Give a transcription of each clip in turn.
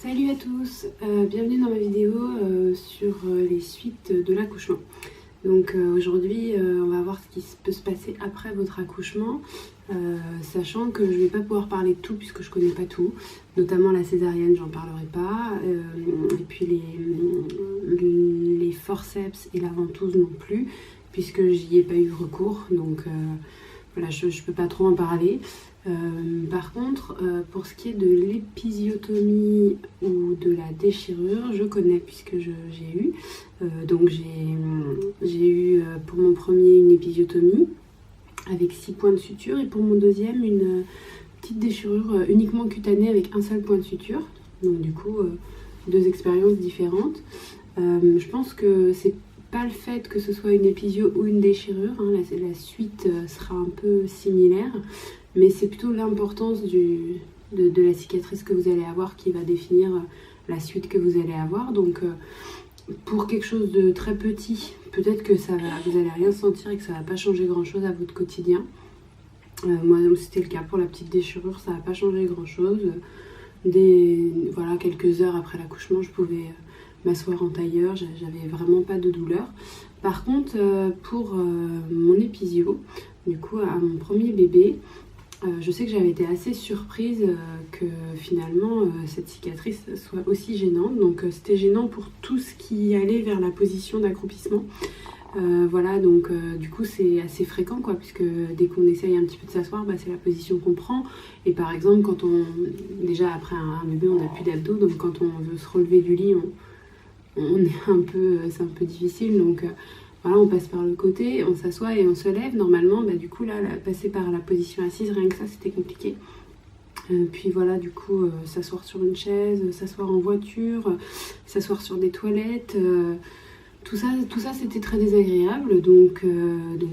Salut à tous, bienvenue dans ma vidéo sur les suites de l'accouchement. Donc aujourd'hui on va voir ce qui peut se passer après votre accouchement, sachant que je ne vais pas pouvoir parler de tout puisque je connais pas tout, notamment la césarienne j'en parlerai pas, et puis les forceps et la ventouse non plus, puisque j'y ai pas eu recours, donc voilà, je peux pas trop en parler. Par contre, pour ce qui est de l'épisiotomie ou de la déchirure, je connais puisque j'ai eu. Donc j'ai eu pour mon premier une épisiotomie avec 6 points de suture et pour mon deuxième une petite déchirure uniquement cutanée avec un seul point de suture. Donc du coup, 2 expériences différentes. Je pense que c'est pas le fait que ce soit une épisio ou une déchirure, hein, la suite sera un peu similaire. Mais c'est plutôt l'importance de la cicatrice que vous allez avoir qui va définir la suite que vous allez avoir. Donc pour quelque chose de très petit, peut-être que vous allez rien sentir et que ça va pas changer grand chose à votre quotidien. Moi c'était le cas pour la petite déchirure, ça n'a pas changé grand chose. Voilà, quelques heures après l'accouchement, je pouvais m'asseoir en tailleur, j'avais vraiment pas de douleur. Par contre, pour mon épisio, du coup à mon premier bébé, je sais que j'avais été assez surprise que finalement cette cicatrice soit aussi gênante. Donc c'était gênant pour tout ce qui allait vers la position d'accroupissement. Voilà, donc du coup c'est assez fréquent quoi, puisque dès qu'on essaye un petit peu de s'asseoir, c'est la position qu'on prend. Et par exemple, déjà après un bébé on n'a plus d'abdos, donc quand on veut se relever du lit, c'est un peu difficile. Donc voilà, on passe par le côté, on s'assoit et on se lève. Normalement, du coup, là, passer par la position assise, rien que ça, c'était compliqué. Puis voilà, du coup, s'asseoir sur une chaise, s'asseoir en voiture, s'asseoir sur des toilettes, tout ça, c'était très désagréable. Donc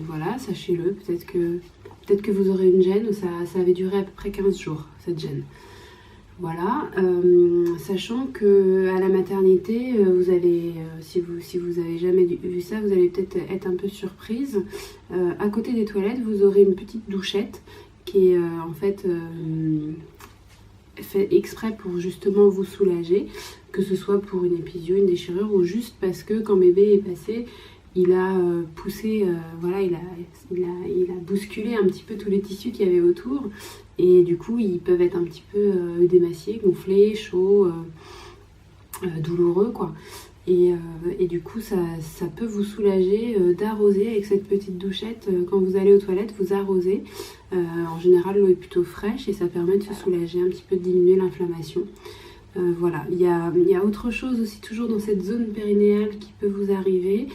voilà, sachez-le, peut-être que vous aurez une gêne. Ça avait duré à peu près 15 jours, cette gêne. Voilà, sachant que à la maternité, vous allez, si vous avez jamais vu ça, vous allez peut-être être un peu surprise. À côté des toilettes, vous aurez une petite douchette qui est en fait exprès pour justement vous soulager, que ce soit pour une épisio, une déchirure ou juste parce que quand bébé est passé, il a poussé, voilà, il a bousculé un petit peu tous les tissus qu'il y avait autour. Et du coup, ils peuvent être un petit peu démaciés, gonflés, chauds, douloureux, quoi. Et du coup, ça peut vous soulager d'arroser avec cette petite douchette. Quand vous allez aux toilettes, vous arrosez. En général, l'eau est plutôt fraîche et ça permet de se soulager un petit peu, de diminuer l'inflammation. Voilà, il y a autre chose aussi, toujours dans cette zone périnéale qui peut vous arriver.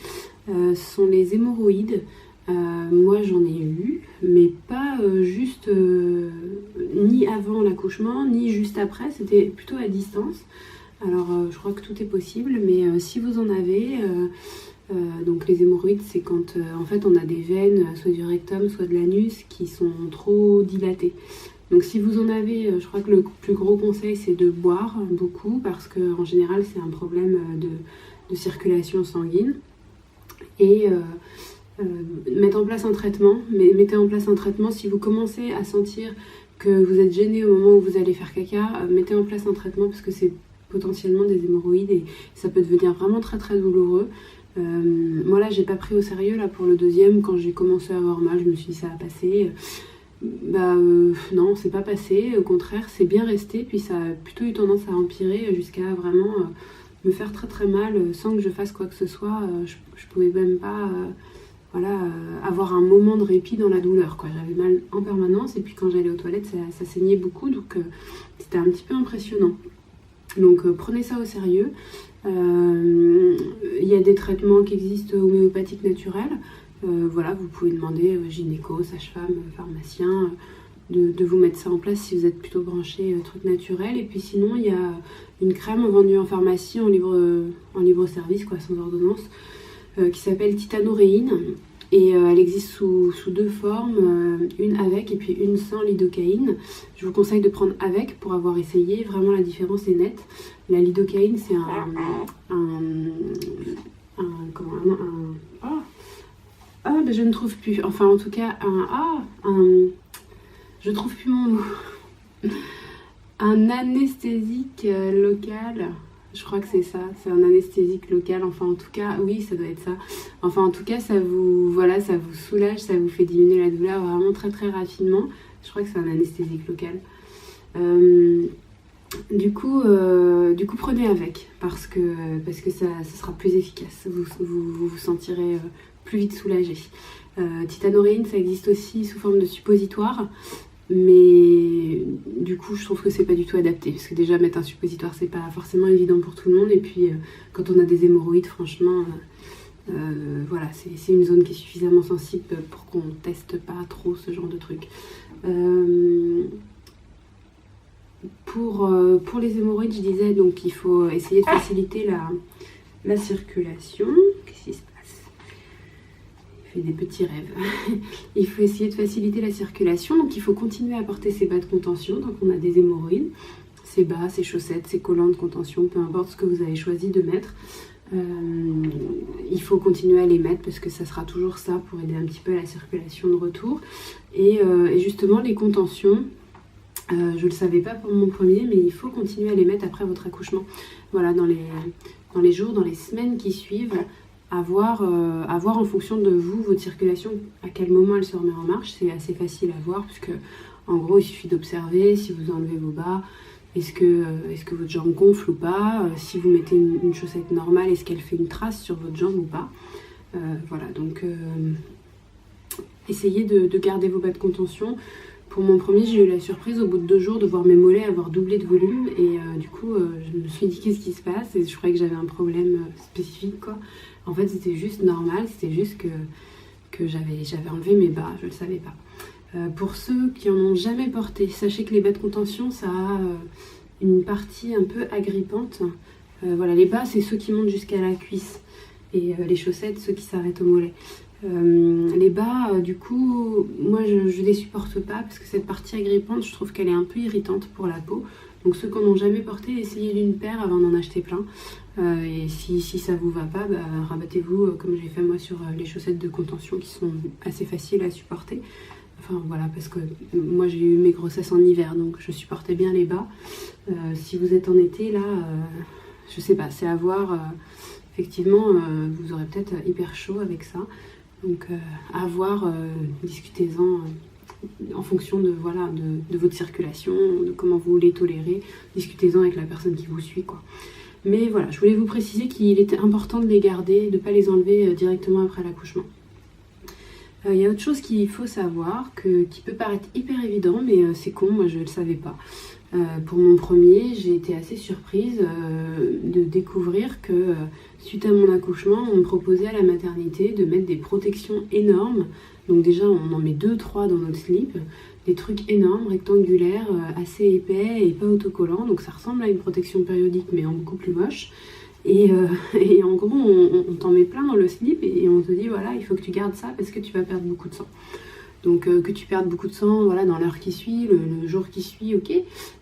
Ce sont les hémorroïdes. Moi j'en ai eu, mais pas juste ni avant l'accouchement, ni juste après, c'était plutôt à distance. Alors je crois que tout est possible, mais si vous en avez, donc les hémorroïdes c'est quand en fait on a des veines, soit du rectum, soit de l'anus, qui sont trop dilatées. Donc si vous en avez, je crois que le plus gros conseil c'est de boire beaucoup, parce qu'en général c'est un problème de circulation sanguine. Et mettez en place un traitement, si vous commencez à sentir que vous êtes gêné au moment où vous allez faire caca, mettez en place un traitement parce que c'est potentiellement des hémorroïdes et ça peut devenir vraiment très très douloureux. Moi là j'ai pas pris au sérieux là pour le deuxième, quand j'ai commencé à avoir mal je me suis dit ça va passer. Non, c'est pas passé, au contraire c'est bien resté, puis ça a plutôt eu tendance à empirer jusqu'à vraiment me faire très très mal sans que je fasse quoi que ce soit. Je pouvais même pas avoir un moment de répit dans la douleur, quoi. J'avais mal en permanence et puis quand j'allais aux toilettes ça saignait beaucoup, donc c'était un petit peu impressionnant. Donc prenez ça au sérieux. Il y a des traitements qui existent homéopathiques naturels. Voilà, vous pouvez demander gynéco, sage-femme, pharmacien de vous mettre ça en place si vous êtes plutôt branché truc naturel. Et puis sinon il y a une crème vendue en pharmacie en libre service, quoi, sans ordonnance, qui s'appelle Titanoréine et elle existe sous 2 formes, une avec et puis une sans lidocaïne. Je vous conseille de prendre avec pour avoir essayé, vraiment la différence est nette. La lidocaïne c'est je ne trouve plus, enfin en tout cas je trouve plus mon mot. Un anesthésique local, je crois que c'est ça, c'est un anesthésique local, enfin en tout cas, oui ça doit être ça. Enfin en tout cas ça vous, voilà, ça vous soulage, ça vous fait diminuer la douleur vraiment très très rapidement. Je crois que c'est un anesthésique local. Du coup, prenez avec parce que ça sera plus efficace. Vous sentirez plus vite soulagé. Titanoréine, ça existe aussi sous forme de suppositoire. Mais du coup je trouve que c'est pas du tout adapté parce que déjà mettre un suppositoire c'est pas forcément évident pour tout le monde et puis quand on a des hémorroïdes franchement voilà c'est une zone qui est suffisamment sensible pour qu'on teste pas trop ce genre de truc. Pour les hémorroïdes je disais donc il faut essayer de faciliter la circulation. Qu'est-ce qui se passe? Des petits rêves. Il faut essayer de faciliter la circulation, donc il faut continuer à porter ses bas de contention tant qu'on a des hémorroïdes, ses bas, ses chaussettes, ses collants de contention, peu importe ce que vous avez choisi de mettre. Il faut continuer à les mettre parce que ça sera toujours ça pour aider un petit peu à la circulation de retour. Et justement les contentions, je le savais pas pour mon premier, mais il faut continuer à les mettre après votre accouchement. Voilà, dans les jours, dans les semaines qui suivent, à voir en fonction de vous, votre circulation, à quel moment elle se remet en marche. C'est assez facile à voir puisque en gros il suffit d'observer si vous enlevez vos bas, est-ce que votre jambe gonfle ou pas, si vous mettez une chaussette normale, est-ce qu'elle fait une trace sur votre jambe ou pas. Voilà, donc essayez de garder vos bas de contention. Pour mon premier, j'ai eu la surprise au bout de 2 jours de voir mes mollets avoir doublé de volume et du coup je me suis dit qu'est-ce qui se passe et je croyais que j'avais un problème spécifique quoi. En fait c'était juste normal, c'était juste que j'avais enlevé mes bas, je le savais pas. Pour ceux qui en ont jamais porté, sachez que les bas de contention ça a une partie un peu agrippante. Voilà, les bas c'est ceux qui montent jusqu'à la cuisse et les chaussettes ceux qui s'arrêtent au mollet. Les bas, du coup, moi je les supporte pas parce que cette partie agrippante, je trouve qu'elle est un peu irritante pour la peau. Donc ceux qui n'en ont jamais porté, essayez d'une paire avant d'en acheter plein. Et si ça vous va pas, bah, rabattez-vous comme j'ai fait moi sur les chaussettes de contention qui sont assez faciles à supporter. Enfin voilà, parce que moi j'ai eu mes grossesses en hiver, donc je supportais bien les bas. Si vous êtes en été, là, je sais pas, c'est à voir. Effectivement, vous aurez peut-être hyper chaud avec ça. Donc à voir, discutez-en en fonction de, voilà, de votre circulation, de comment vous les tolérez. Discutez-en avec la personne qui vous suit, quoi. Mais voilà, je voulais vous préciser qu'il était important de les garder, de ne pas les enlever directement après l'accouchement. Il y a autre chose qu'il faut savoir, qui peut paraître hyper évident, mais c'est con, moi je ne le savais pas. Pour mon premier, j'ai été assez surprise de découvrir que suite à mon accouchement, on me proposait à la maternité de mettre des protections énormes. Donc déjà, on en met 2-3 dans notre slip, des trucs énormes, rectangulaires, assez épais et pas autocollants. Donc ça ressemble à une protection périodique, mais en beaucoup plus moche. Et en gros, on t'en met plein dans le slip et on te dit, voilà, il faut que tu gardes ça parce que tu vas perdre beaucoup de sang. Donc que tu perdes beaucoup de sang, voilà, dans l'heure qui suit, le jour qui suit, ok.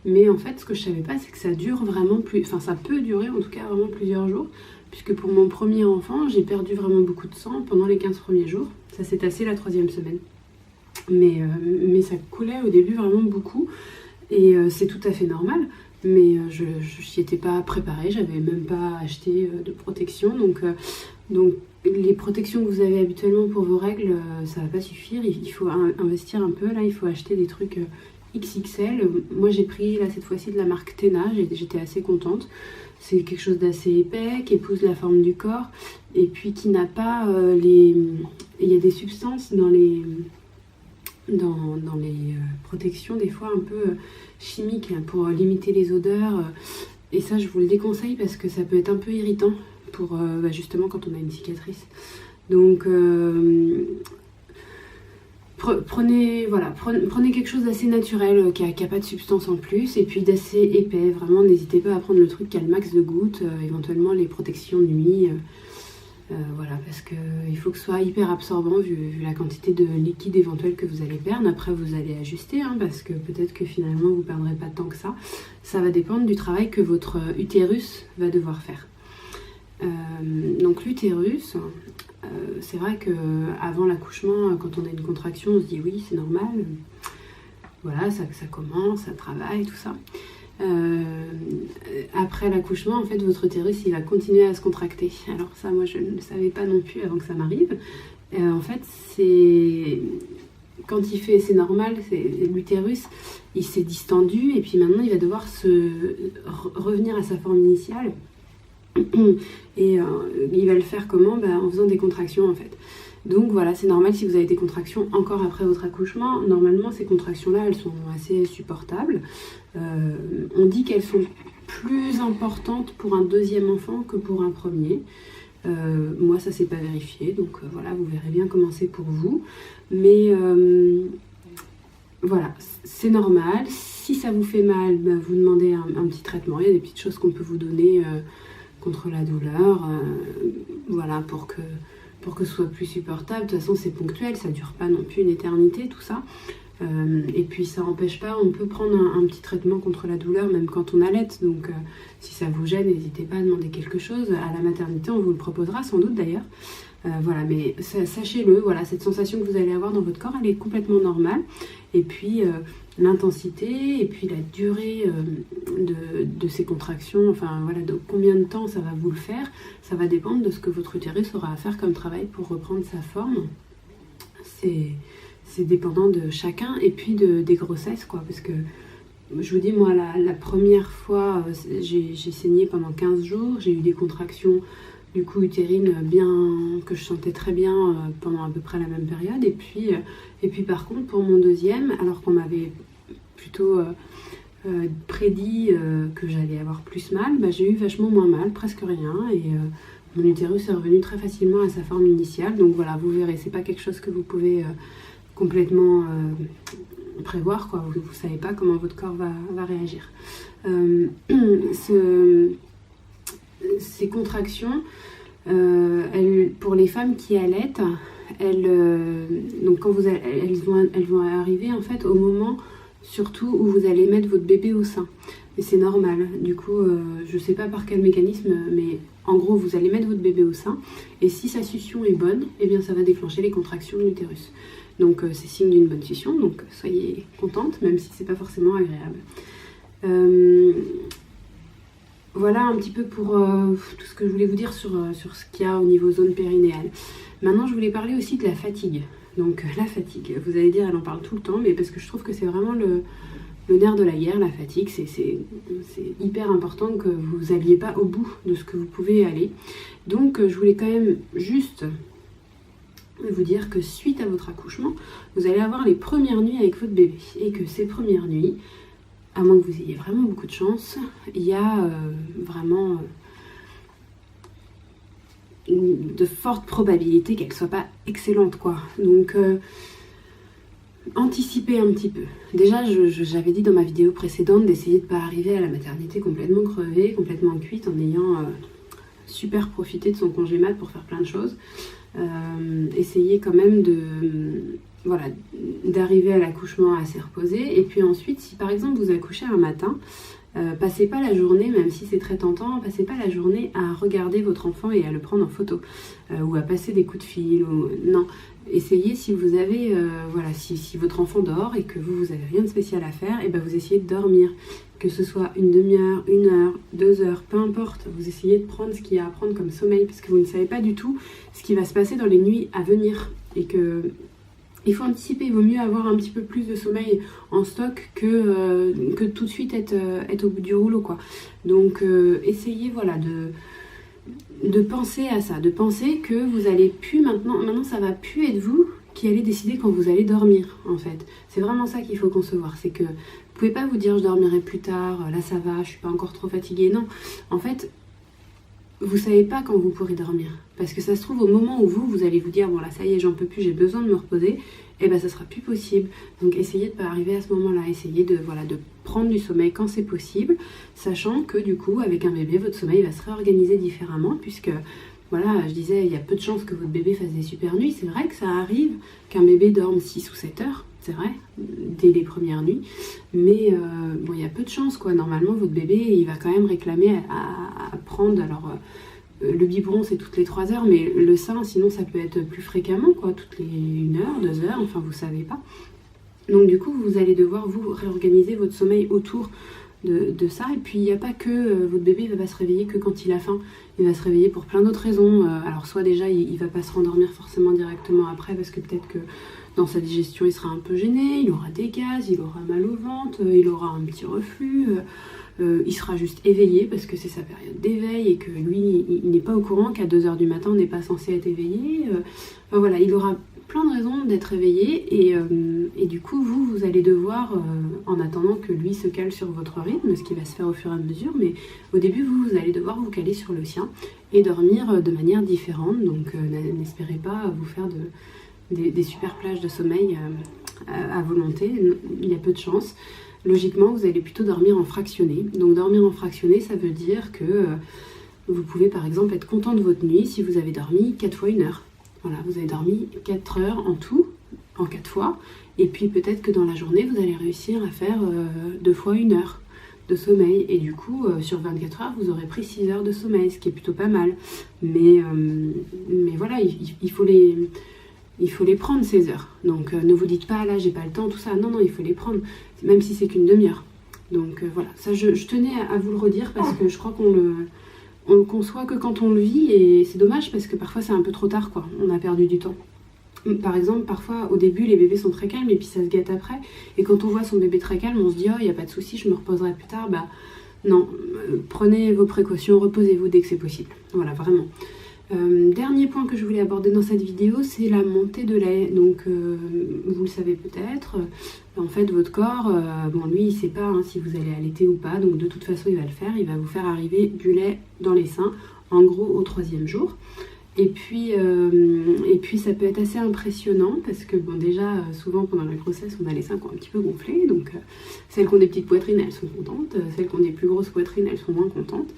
Mais en fait, ce que je savais pas, c'est que ça dure vraiment plus... Enfin, ça peut durer en tout cas vraiment plusieurs jours. Puisque pour mon premier enfant, j'ai perdu vraiment beaucoup de sang pendant les 15 premiers jours. Ça s'est tassé la 3e semaine. Mais ça coulait au début vraiment beaucoup. Et c'est tout à fait normal. Mais je n'y étais pas préparée, j'avais même pas acheté de protection. Donc les protections que vous avez habituellement pour vos règles, ça va pas suffire. Il faut investir un peu. Là, il faut acheter des trucs XXL. Moi, j'ai pris là cette fois-ci de la marque Tena. J'étais assez contente. C'est quelque chose d'assez épais, qui épouse la forme du corps. Et puis qui n'a pas les... Il y a des substances dans les protections, des fois un peu chimiques, hein, pour limiter les odeurs. Et ça, je vous le déconseille parce que ça peut être un peu irritant pour justement quand on a une cicatrice. Donc prenez quelque chose d'assez naturel, qui a pas de substance en plus, et puis d'assez épais. Vraiment, n'hésitez pas à prendre le truc qui a le max de gouttes, éventuellement les protections nuit. Voilà, parce qu'il faut que ce soit hyper absorbant vu la quantité de liquide éventuel que vous allez perdre. Après, vous allez ajuster, hein, parce que peut-être que finalement vous ne perdrez pas tant que ça. Ça va dépendre du travail que votre utérus va devoir faire. Donc l'utérus, c'est vrai qu'avant l'accouchement, quand on a une contraction, on se dit oui, c'est normal. Voilà, ça commence, ça travaille, tout ça. après l'accouchement, en fait, votre utérus, il va continuer à se contracter. Alors ça, moi, je ne le savais pas non plus avant que ça m'arrive. En fait, quand il fait, c'est normal, l'utérus, il s'est distendu et puis maintenant, il va devoir revenir à sa forme initiale. Et il va le faire comment? En faisant des contractions, en fait. Donc voilà, c'est normal si vous avez des contractions encore après votre accouchement. Normalement, ces contractions-là, elles sont assez supportables. On dit qu'elles sont plus importantes pour un deuxième enfant que pour un premier. Moi, ça s'est pas vérifié, donc voilà, vous verrez bien comment c'est pour vous. Mais voilà, c'est normal. Si ça vous fait mal, vous demandez un petit traitement. Il y a des petites choses qu'on peut vous donner contre la douleur, voilà, pour que ce soit plus supportable. De toute façon, c'est ponctuel, ça dure pas non plus une éternité, tout ça. Et puis ça n'empêche pas, on peut prendre un petit traitement contre la douleur même quand on allaite, donc si ça vous gêne, n'hésitez pas à demander quelque chose. À la maternité, on vous le proposera sans doute d'ailleurs. Voilà, mais sachez-le, voilà, cette sensation que vous allez avoir dans votre corps, elle est complètement normale. Et puis l'intensité et puis la durée de ces contractions, enfin voilà, de combien de temps ça va vous le faire, ça va dépendre de ce que votre utérus aura à faire comme travail pour reprendre sa forme. C'est dépendant de chacun et puis des grossesses, quoi, parce que je vous dis, moi, la première fois, j'ai saigné pendant 15 jours, j'ai eu des contractions du coup utérines que je sentais très bien pendant à peu près la même période, et puis par contre pour mon deuxième, alors qu'on m'avait plutôt prédit que j'allais avoir plus mal, j'ai eu vachement moins mal, presque rien, et mon utérus est revenu très facilement à sa forme initiale. Donc voilà, vous verrez, c'est pas quelque chose que vous pouvez complètement prévoir, quoi. Vous ne savez pas comment votre corps va réagir. Ces contractions, pour les femmes qui allaitent, donc quand elles vont arriver en fait au moment surtout où vous allez mettre votre bébé au sein. Et c'est normal. Du coup, je ne sais pas par quel mécanisme, mais en gros, vous allez mettre votre bébé au sein. Et si sa succion est bonne, eh bien, ça va déclencher les contractions de l'utérus. Donc, c'est signe d'une bonne succion. Donc, soyez contente, même si c'est pas forcément agréable. Voilà un petit peu pour tout ce que je voulais vous dire sur ce qu'il y a au niveau zone périnéale. Maintenant, je voulais parler aussi de la fatigue. Donc, la fatigue, vous allez dire, elle en parle tout le temps, mais parce que je trouve que c'est vraiment le nerf de la guerre, la fatigue. C'est hyper important que vous n'alliez pas au bout de ce que vous pouvez aller. Donc, je voulais quand même juste vous dire que suite à votre accouchement, vous allez avoir les premières nuits avec votre bébé. Et que ces premières nuits, à moins que vous ayez vraiment beaucoup de chance, il y a vraiment de fortes probabilités qu'elle ne soit pas excellente, quoi. Donc, anticipez un petit peu. Déjà, j'avais dit dans ma vidéo précédente d'essayer de ne pas arriver à la maternité complètement crevée, complètement cuite, en ayant super profité de son congé mat pour faire plein de choses. Essayez quand même d'arriver à l'accouchement assez reposé. Et puis ensuite, si par exemple vous accouchez un matin, passez pas la journée, même si c'est très tentant, passez pas la journée à regarder votre enfant et à le prendre en photo, ou à passer des coups de fil, non. Essayez, si vous avez, si votre enfant dort et que vous avez rien de spécial à faire, et vous essayez de dormir, que ce soit une demi-heure, 1 heure, 2 heures, peu importe, vous essayez de prendre ce qu'il y a à prendre comme sommeil, parce que vous ne savez pas du tout ce qui va se passer dans les nuits à venir, et que il faut anticiper. Il vaut mieux avoir un petit peu plus de sommeil en stock que tout de suite être au bout du rouleau, quoi. Donc essayez, voilà, de penser à ça, de penser que vous allez plus maintenant ça va plus être vous qui allez décider quand vous allez dormir, en fait. C'est vraiment ça qu'il faut concevoir, c'est que vous pouvez pas vous dire je dormirai plus tard, là ça va, je suis pas encore trop fatiguée, non. En fait, vous savez pas quand vous pourrez dormir, parce que ça se trouve au moment où vous allez vous dire bon là ça y est, j'en peux plus, j'ai besoin de me reposer, et ça sera plus possible. Donc essayez de pas arriver à ce moment-là, essayez de prendre du sommeil quand c'est possible, sachant que du coup avec un bébé votre sommeil va se réorganiser différemment, puisque voilà, je disais, il y a peu de chances que votre bébé fasse des super nuits. C'est vrai que ça arrive qu'un bébé dorme 6 ou 7 heures, c'est vrai, dès les premières nuits, mais il y a peu de chances, quoi. Normalement votre bébé il va quand même réclamer à prendre, alors le biberon c'est toutes les 3 heures, mais le sein sinon ça peut être plus fréquemment, quoi, toutes les 1 heure, 2 heures, enfin vous savez pas. Donc du coup vous allez devoir vous réorganiser votre sommeil autour de ça. Et puis il n'y a pas que votre bébé ne va pas se réveiller que quand il a faim, il va se réveiller pour plein d'autres raisons. Alors soit déjà il ne va pas se rendormir forcément directement après parce que peut-être que dans sa digestion il sera un peu gêné, il aura des gaz, il aura mal au ventre, il aura un petit reflux, il sera juste éveillé parce que c'est sa période d'éveil et que lui il n'est pas au courant qu'à 2 h du matin on n'est pas censé être éveillé. Enfin voilà, il aura plein de raisons d'être éveillé et du coup vous allez devoir, en attendant que lui se cale sur votre rythme, ce qui va se faire au fur et à mesure, mais au début vous allez devoir vous caler sur le sien et dormir de manière différente. Donc n'espérez pas vous faire des super plages de sommeil à volonté, il y a peu de chance. Logiquement vous allez plutôt dormir en fractionné. Donc dormir en fractionné, ça veut dire que vous pouvez par exemple être content de votre nuit si vous avez dormi 4 fois 1 heure. Voilà, vous avez dormi 4 heures en tout, en 4 fois. Et puis peut-être que dans la journée, vous allez réussir à faire 2 fois 1 heure de sommeil. Et du coup, sur 24 heures, vous aurez pris 6 heures de sommeil, ce qui est plutôt pas mal. Mais voilà, il faut les prendre ces heures. Donc ne vous dites pas, là, j'ai pas le temps, tout ça. Non, il faut les prendre, même si c'est qu'une demi-heure. Donc voilà, ça je tenais à vous le redire parce que je crois qu'on le conçoit que quand on le vit et c'est dommage parce que parfois c'est un peu trop tard quoi, on a perdu du temps. Par exemple, parfois au début les bébés sont très calmes et puis ça se gâte après. Et quand on voit son bébé très calme, on se dit oh il n'y a pas de souci, je me reposerai plus tard. Bah non, prenez vos précautions, reposez-vous dès que c'est possible. Voilà, vraiment. Dernier point que je voulais aborder dans cette vidéo, c'est la montée de lait. Donc vous le savez peut-être, en fait votre corps, bon lui il sait pas si vous allez allaiter ou pas, donc de toute façon il va le faire, il va vous faire arriver du lait dans les seins, en gros au 3e jour. Et puis ça peut être assez impressionnant parce que bon déjà souvent pendant la grossesse on a les seins qui ont un petit peu gonflé, donc celles qui ont des petites poitrines elles sont contentes, celles qui ont des plus grosses poitrines elles sont moins contentes,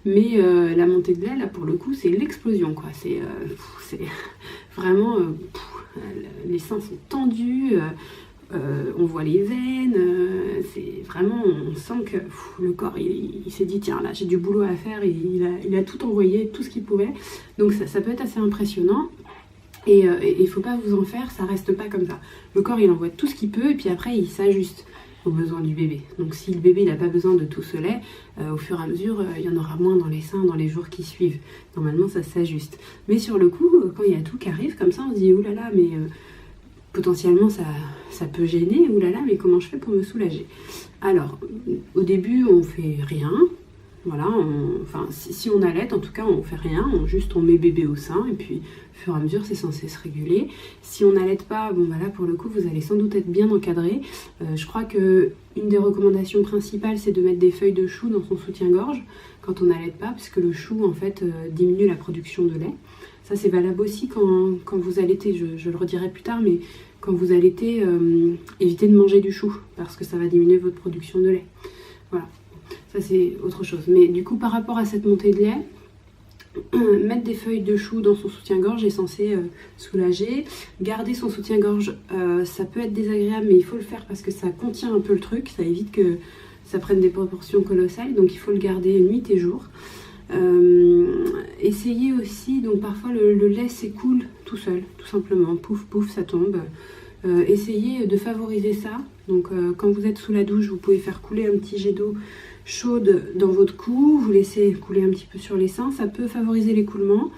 mais la montée de lait là pour le coup c'est l'explosion quoi, c'est vraiment les seins sont tendus, on voit les veines, c'est vraiment, on sent que le corps il s'est dit tiens là j'ai du boulot à faire et il a tout envoyé, tout ce qu'il pouvait, donc ça peut être assez impressionnant et il faut pas vous en faire, ça reste pas comme ça, le corps il envoie tout ce qu'il peut et puis après il s'ajuste aux besoins du bébé. Donc si le bébé n'a pas besoin de tout ce lait, au fur et à mesure il y en aura moins dans les seins dans les jours qui suivent, normalement ça s'ajuste, mais sur le coup quand il y a tout qui arrive comme ça on se dit oulala mais potentiellement ça peut gêner, oulala, mais comment je fais pour me soulager? Alors, au début, on fait rien, voilà, enfin, si on allait, en tout cas, on fait rien, on met bébé au sein, et puis, au fur et à mesure, c'est censé se réguler. Si on n'allait pas, bon, bah là, pour le coup, vous allez sans doute être bien encadré. Je crois que une des recommandations principales, c'est de mettre des feuilles de chou dans son soutien-gorge quand on n'allait pas, parce que le chou, en fait, diminue la production de lait. Ça, c'est valable aussi quand vous allaitez, je le redirai plus tard, mais quand vous allaitez, évitez de manger du chou, parce que ça va diminuer votre production de lait. Voilà, ça c'est autre chose. Mais du coup, par rapport à cette montée de lait, mettre des feuilles de chou dans son soutien-gorge est censé soulager. Garder son soutien-gorge, ça peut être désagréable, mais il faut le faire parce que ça contient un peu le truc, ça évite que ça prenne des proportions colossales, donc il faut le garder nuit et jour. Essayez aussi, donc parfois le lait s'écoule tout seul, tout simplement, pouf pouf ça tombe. Essayez de favoriser ça, donc quand vous êtes sous la douche vous pouvez faire couler un petit jet d'eau chaude dans votre cou, vous laissez couler un petit peu sur les seins, ça peut favoriser l'écoulement.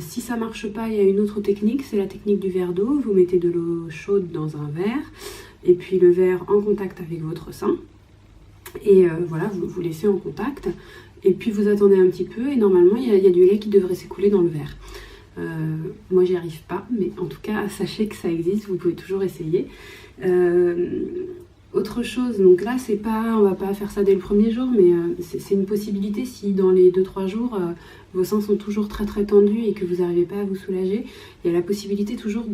Si ça marche pas, il y a une autre technique, c'est la technique du verre d'eau. Vous mettez de l'eau chaude dans un verre et puis le verre en contact avec votre sein et voilà, vous laissez en contact et puis vous attendez un petit peu et normalement il y a du lait qui devrait s'écouler dans le verre. Moi j'y arrive pas, mais en tout cas sachez que ça existe, vous pouvez toujours essayer. Autre chose, donc là c'est pas, on va pas faire ça dès le premier jour, mais c'est une possibilité si dans les 2-3 jours vos seins sont toujours très très tendus et que vous n'arrivez pas à vous soulager, il y a la possibilité toujours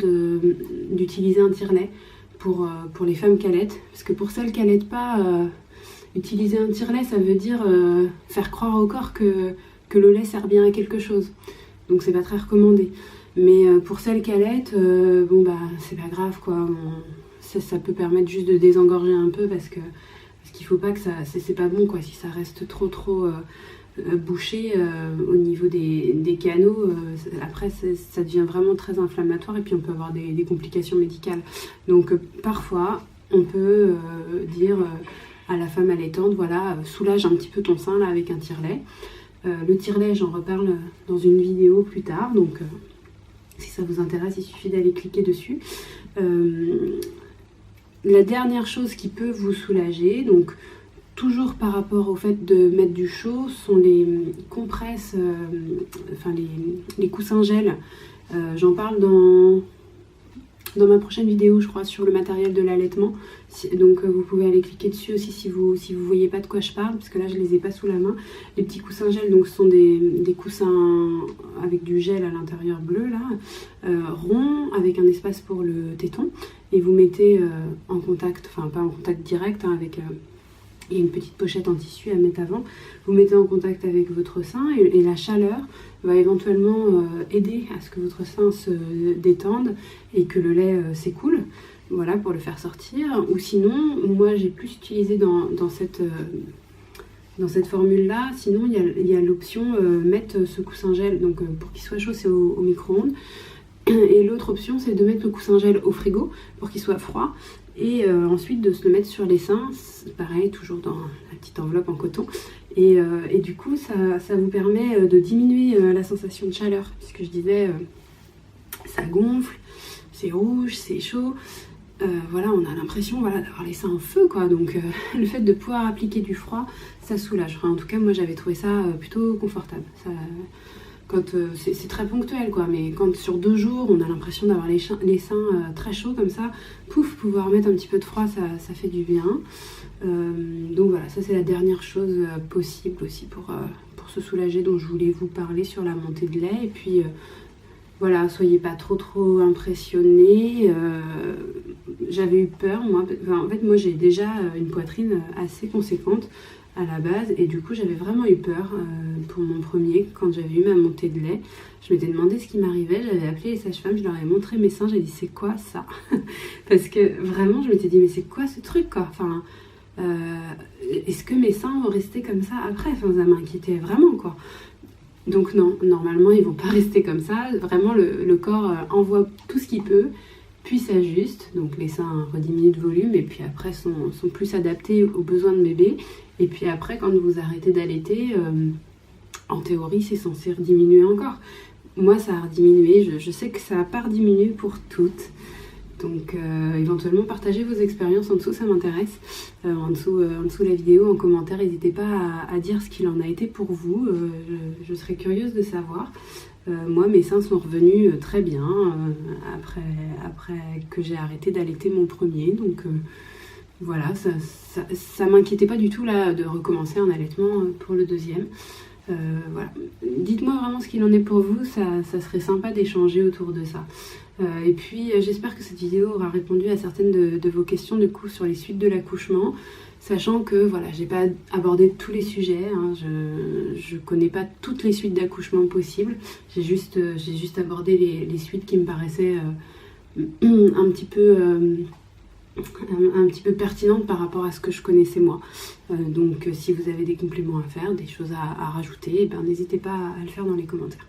d'utiliser un tire-lait pour les femmes qui allaitent, parce que pour celles qui allaitent pas, utiliser un tire-lait ça veut dire faire croire au corps que le lait sert bien à quelque chose. Donc c'est pas très recommandé. Mais pour celles qui allaitent, bon bah c'est pas grave quoi. Ça peut permettre juste de désengorger un peu parce qu'il faut pas que ça, c'est pas bon quoi. Si ça reste trop bouché au niveau des canaux, après ça devient vraiment très inflammatoire et puis on peut avoir des complications médicales. Donc parfois on peut dire à la femme allaitante, voilà, soulage un petit peu ton sein là avec un tire-lait. Le tire-lait, j'en reparle dans une vidéo plus tard, donc si ça vous intéresse, il suffit d'aller cliquer dessus. La dernière chose qui peut vous soulager, donc toujours par rapport au fait de mettre du chaud, sont les compresses, enfin les coussins gel. J'en parle dans ma prochaine vidéo, je crois, sur le matériel de l'allaitement. Donc vous pouvez aller cliquer dessus aussi si vous voyez pas de quoi je parle, parce que là je les ai pas sous la main. Les petits coussins gel, donc ce sont des coussins avec du gel à l'intérieur bleu là, rond, avec un espace pour le téton. Et vous mettez en contact, enfin pas en contact direct, hein, avec... il y a une petite pochette en tissu à mettre avant. Vous mettez en contact avec votre sein et la chaleur va éventuellement aider à ce que votre sein se détende et que le lait s'écoule, voilà, pour le faire sortir. Ou sinon, moi j'ai plus utilisé dans cette formule là, sinon il y a l'option mettre ce coussin gel, donc pour qu'il soit chaud c'est au micro-ondes. Et l'autre option c'est de mettre le coussin gel au frigo pour qu'il soit froid. Et ensuite de se le mettre sur les seins, pareil, toujours dans la petite enveloppe en coton. Et du coup, ça vous permet de diminuer la sensation de chaleur. Puisque je disais, ça gonfle, c'est rouge, c'est chaud. Voilà, on a l'impression, voilà, d'avoir les seins en feu, quoi. Donc le fait de pouvoir appliquer du froid, ça soulage. Enfin, en tout cas, moi j'avais trouvé ça plutôt confortable. Quand c'est très ponctuel, quoi, mais quand sur 2 jours on a l'impression d'avoir les seins très chauds comme ça, pouf, pouvoir mettre un petit peu de froid, ça fait du bien. Donc voilà, ça c'est la dernière chose possible aussi pour se soulager, dont je voulais vous parler sur la montée de lait. Et puis voilà, soyez pas trop impressionnés. J'avais eu peur, moi. Enfin, en fait, moi j'ai déjà une poitrine assez conséquente à la base, et du coup j'avais vraiment eu peur pour mon premier. Quand j'avais eu ma montée de lait, je m'étais demandé ce qui m'arrivait, j'avais appelé les sages-femmes, je leur ai montré mes seins, j'ai dit c'est quoi ça parce que vraiment je m'étais dit mais c'est quoi ce truc, quoi, enfin est-ce que mes seins vont rester comme ça après, enfin ça m'inquiétait vraiment, quoi. Donc non, normalement ils vont pas rester comme ça, vraiment le corps envoie tout ce qu'il peut, puis s'ajuste, donc les seins rediminuent de volume et puis après sont plus adaptés aux besoins de bébé. Et puis après, quand vous arrêtez d'allaiter, en théorie c'est censé rediminuer encore. Moi ça a rediminué, je sais que ça n'a pas rediminué pour toutes. Donc éventuellement partagez vos expériences en dessous, ça m'intéresse. En dessous la vidéo, en commentaire, n'hésitez pas à dire ce qu'il en a été pour vous. Je serais curieuse de savoir. Moi mes seins sont revenus très bien après que j'ai arrêté d'allaiter mon premier. Donc voilà, ça m'inquiétait pas du tout là de recommencer un allaitement pour le deuxième. Voilà. Dites-moi vraiment ce qu'il en est pour vous, ça serait sympa d'échanger autour de ça. Et puis j'espère que cette vidéo aura répondu à certaines de vos questions du coup sur les suites de l'accouchement, sachant que voilà, j'ai pas abordé tous les sujets, hein, je connais pas toutes les suites d'accouchement possibles, j'ai juste abordé les suites qui me paraissaient un petit peu pertinentes par rapport à ce que je connaissais moi. Donc si vous avez des compléments à faire, des choses à rajouter, eh ben, n'hésitez pas à le faire dans les commentaires.